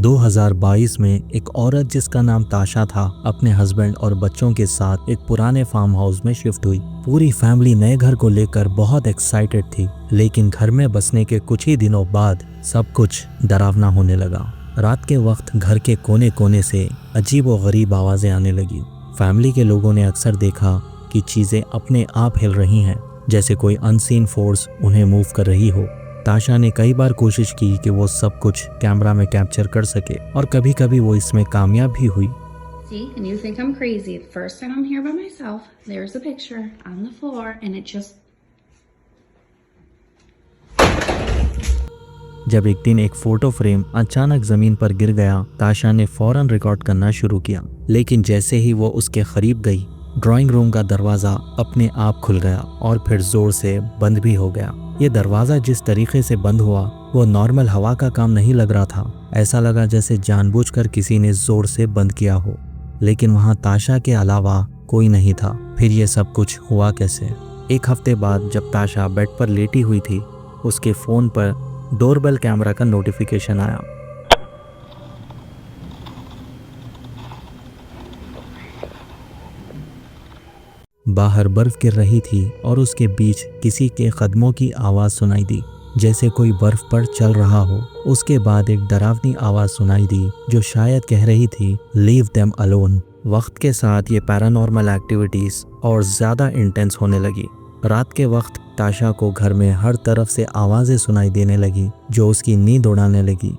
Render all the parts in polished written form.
2022 में एक औरत जिसका नाम ताशा था अपने हस्बैंड और बच्चों के साथ एक पुराने फार्म हाउस में शिफ्ट हुई। पूरी फैमिली नए घर को लेकर बहुत एक्साइटेड थी, लेकिन घर में बसने के कुछ ही दिनों बाद सब कुछ डरावना होने लगा। रात के वक्त घर के कोने कोने से अजीब व गरीब आवाजें आने लगी। फैमिली के लोगों ने अक्सर देखा कि चीजें अपने आप हिल रही हैं, जैसे कोई अनसीन फोर्स उन्हें मूव कर रही हो। ताशा ने कई बार कोशिश की कि वो सब कुछ कैमरा में कैप्चर कर सके और कभी कभी वो इसमें कामयाब भी हुई। See, and you think I'm crazy. The first time I'm here by myself, there's a picture on the floor, and it just... जब एक दिन एक फोटो फ्रेम अचानक जमीन पर गिर गया, ताशा ने फौरन रिकॉर्ड करना शुरू किया, लेकिन जैसे ही वो उसके करीब गई, ड्राइंग रूम का दरवाजा अपने आप खुल गया और फिर जोर से बंद भी हो गया। ये दरवाजा जिस तरीके से बंद हुआ वो नॉर्मल हवा का काम नहीं लग रहा था। ऐसा लगा जैसे जानबूझकर किसी ने जोर से बंद किया हो, लेकिन वहां ताशा के अलावा कोई नहीं था। फिर ये सब कुछ हुआ कैसे? एक हफ्ते बाद जब ताशा बेड पर लेटी हुई थी, उसके फोन पर डोरबेल कैमरा का नोटिफिकेशन आया। बाहर बर्फ गिर रही थी और उसके बीच किसी के कदमों की आवाज सुनाई दी, जैसे कोई बर्फ पर चल रहा हो। उसके बाद एक डरावनी आवाज सुनाई दी जो शायद कह रही थी, लीव देम अलोन। वक्त के साथ ये पैरानॉर्मल एक्टिविटीज और ज्यादा इंटेंस होने लगी। रात के वक्त ताशा को घर में हर तरफ से आवाजें सुनाई देने लगी जो उसकी नींद उड़ाने लगी।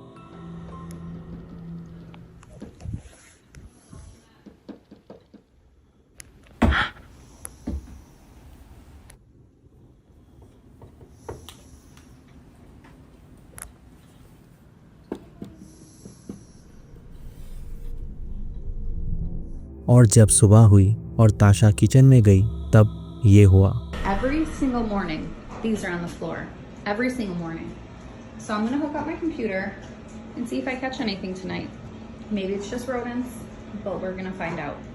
और जब सुबह हुई और ताशा किचन में गई, तब ये हुआ। Every single morning, these are on the floor. Every single morning. So I'm going to hook up my computer and see if I catch anything tonight. Maybe it's just rodents, but we're going to find out.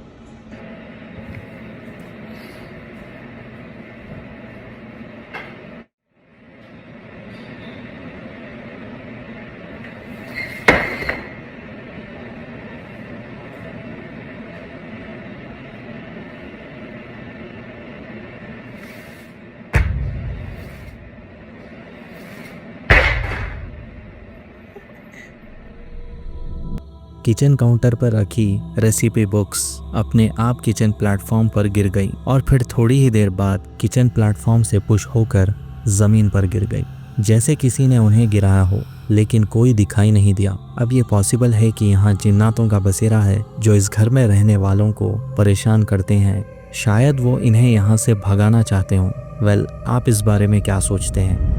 Kitchen counter पर रखी recipe books अपने आप kitchen platform पर गिर गई और फिर थोड़ी ही देर बाद किचन प्लेटफॉर्म से पुश होकर जमीन पर गिर गई, जैसे किसी ने उन्हें गिराया हो, लेकिन कोई दिखाई नहीं दिया। अब ये पॉसिबल है कि यहाँ जिन्नातों का बसेरा है जो इस घर में रहने वालों को परेशान करते हैं। शायद वो इन्हें यहाँ से भगाना चाहते हों। वेल, आप इस बारे में क्या सोचते हैं?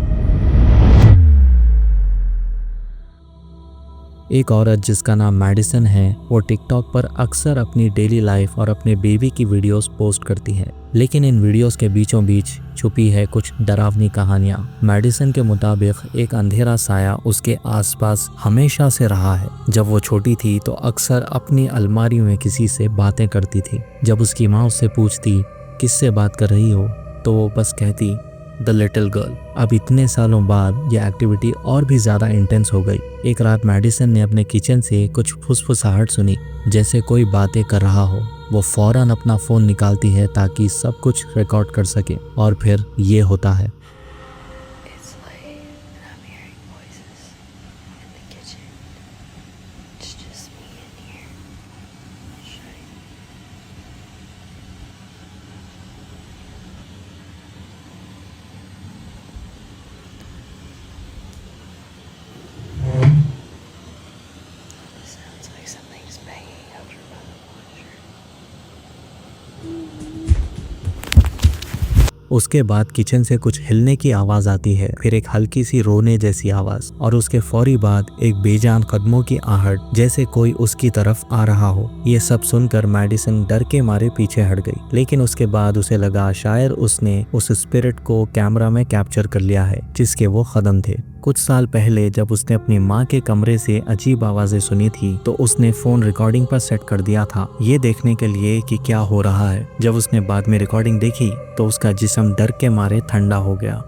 एक औरत जिसका नाम मैडिसन है, वो टिकटॉक पर अक्सर अपनी डेली लाइफ और अपने बेबी की वीडियोस पोस्ट करती है, लेकिन इन वीडियोस के बीचों बीच छुपी है कुछ डरावनी कहानियां। मैडिसन के मुताबिक एक अंधेरा साया उसके आसपास हमेशा से रहा है। जब वो छोटी थी तो अक्सर अपनी अलमारी में किसी से बातें करती थी। जब उसकी माँ उससे पूछती किससे बात कर रही हो, तो वो बस कहती द लिटिल गर्ल। अब इतने सालों बाद यह एक्टिविटी और भी ज़्यादा इंटेंस हो गई। एक रात मैडिसन ने अपने किचन से कुछ फुसफुसाहट सुनी, जैसे कोई बातें कर रहा हो। वो फौरन अपना फ़ोन निकालती है ताकि सब कुछ रिकॉर्ड कर सके, और फिर ये होता है। उसके बाद किचन से कुछ हिलने की आवाज़ आती है, फिर एक हल्की सी रोने जैसी आवाज़, और उसके फौरी बाद एक बेजान कदमों की आहट, जैसे कोई उसकी तरफ आ रहा हो। ये सब सुनकर मैडिसन डर के मारे पीछे हट गई, लेकिन उसके बाद उसे लगा शायद उसने उस स्पिरिट को कैमरा में कैप्चर कर लिया है जिसके वो कदम थे। कुछ साल पहले जब उसने अपनी माँ के कमरे से अजीब आवाज़ें सुनी थी, तो उसने फ़ोन रिकॉर्डिंग पर सेट कर दिया था, ये देखने के लिए कि क्या हो रहा है। जब उसने बाद में रिकॉर्डिंग देखी तो उसका जिस्म डर के मारे ठंडा हो गया।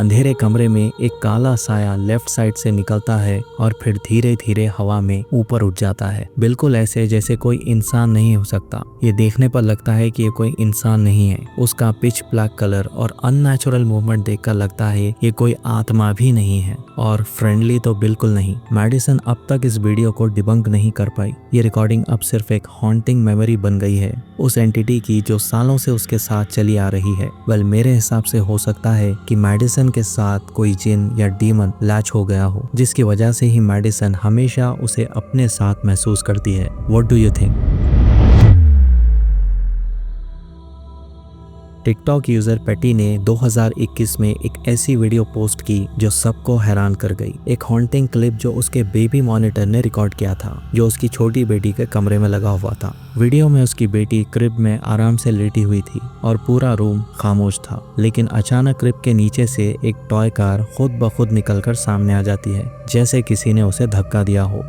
अंधेरे कमरे में एक काला साया लेफ्ट साइड से निकलता है और फिर धीरे धीरे हवा में ऊपर उठ जाता है, बिल्कुल ऐसे जैसे कोई इंसान नहीं हो सकता। ये देखने पर लगता है कि ये कोई इंसान नहीं है। उसका पिच ब्लैक कलर और अननेचुरल मूवमेंट देखकर लगता है ये कोई आत्मा भी नहीं है, और फ्रेंडली तो बिल्कुल नहीं। मेडिसन अब तक इस वीडियो को डिबंक नहीं कर पाई। ये रिकॉर्डिंग अब सिर्फ एक हॉन्टिंग मेमोरी बन गई है उस एंटिटी की जो सालों से उसके साथ चली आ रही है। वेल, मेरे हिसाब से हो सकता है कि मेडिसन के साथ कोई जिन या डीमन लैच हो गया हो, जिसकी वजह से ही मेडिसन हमेशा उसे अपने साथ महसूस करती है। What do you think? TikTok user पेटी ने 2021 में एक ऐसी वीडियो पोस्ट की जो सबको हैरान कर गई। एक हॉन्टिंग क्लिप जो उसके बेबी मॉनिटर ने रिकॉर्ड किया था, जो उसकी छोटी बेटी के कमरे में लगा हुआ था। वीडियो में उसकी बेटी क्रिब में आराम से लेटी हुई थी और पूरा रूम खामोश था, लेकिन अचानक क्रिब के नीचे से एक टॉय कार खुद ब खुद निकलकर सामने आ जाती है, जैसे किसी ने उसे धक्का दिया हो।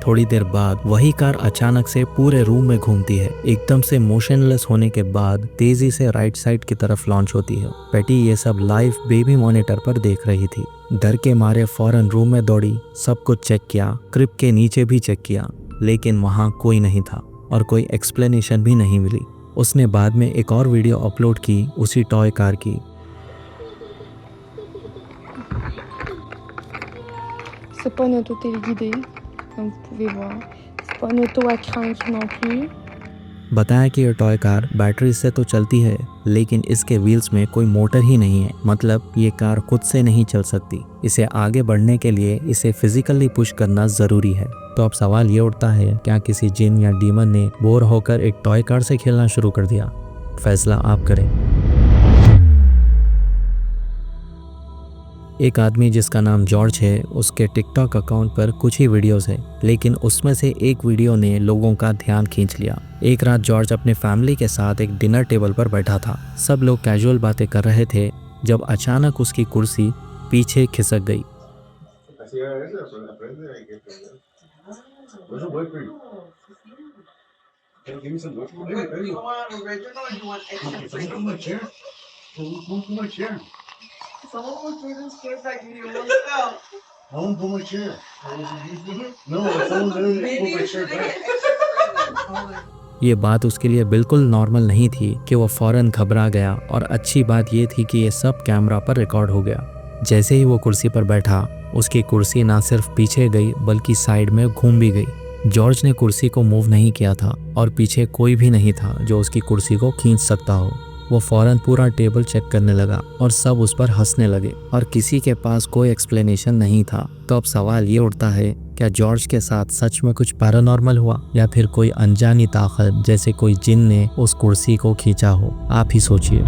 थोड़ी देर बाद वही कार अचानक से पूरे रूम में घूमती है। एकदम से मोशनलेस होने के बाद तेजी से राइट साइड की तरफ लॉन्च होती है। पेटी ये सब लाइव बेबी मॉनिटर पर देख रही थी। डर के मारे फौरन रूम में दौड़ी, सब कुछ चेक किया, क्रिब के नीचे भी चेक किया, लेकिन वहाँ कोई नहीं था और कोई एक्सप्लेनेशन भी नहीं मिली। उसने बाद में एक और वीडियो अपलोड की उसी टॉय कार की। C'est pas une auto téléguidée, comme vous pouvez voir. C'est pas une auto à crank non plus. बताया कि ये टॉय कार बैटरी से तो चलती है, लेकिन इसके व्हील्स में कोई मोटर ही नहीं है। मतलब ये कार खुद से नहीं चल सकती। इसे आगे बढ़ने के लिए इसे फिजिकली पुश करना ज़रूरी है। तो अब सवाल ये उठता है, क्या किसी जिन या डीमन ने बोर होकर एक टॉय कार से खेलना शुरू कर दिया? फैसला आप करें। एक आदमी जिसका नाम जॉर्ज है, उसके टिकटॉक अकाउंट पर कुछ ही वीडियोस है, लेकिन उसमें से एक वीडियो ने लोगों का ध्यान खींच लिया। एक रात जॉर्ज अपने फैमिली के साथ एक डिनर टेबल पर बैठा था। सब लोग कैजुअल बातें कर रहे थे जब अचानक उसकी कुर्सी पीछे खिसक गई। Someone threw this chair back in here. Look out. I won't pull my chair. No, someone literally pulled my chair back. ये बात उसके लिए बिल्कुल नॉर्मल नहीं थी कि वो फौरन घबरा गया, और अच्छी बात ये थी कि ये सब कैमरा पर रिकॉर्ड हो गया। जैसे ही वो कुर्सी पर बैठा, उसकी कुर्सी ना सिर्फ पीछे गई बल्कि साइड में घूम भी गई। जॉर्ज ने कुर्सी को मूव नहीं किया था और पीछे कोई भी नहीं था जो उसकी कुर्सी को खींच सकता हो। वो फौरन पूरा टेबल चेक करने लगा और सब उस पर हंसने लगे, और किसी के पास कोई एक्सप्लेनेशन नहीं था। तो अब सवाल ये उठता है, क्या जॉर्ज के साथ सच में कुछ पैरानॉर्मल हुआ, या फिर कोई अनजानी ताकत जैसे कोई जिन ने उस कुर्सी को खींचा हो? आप ही सोचिए।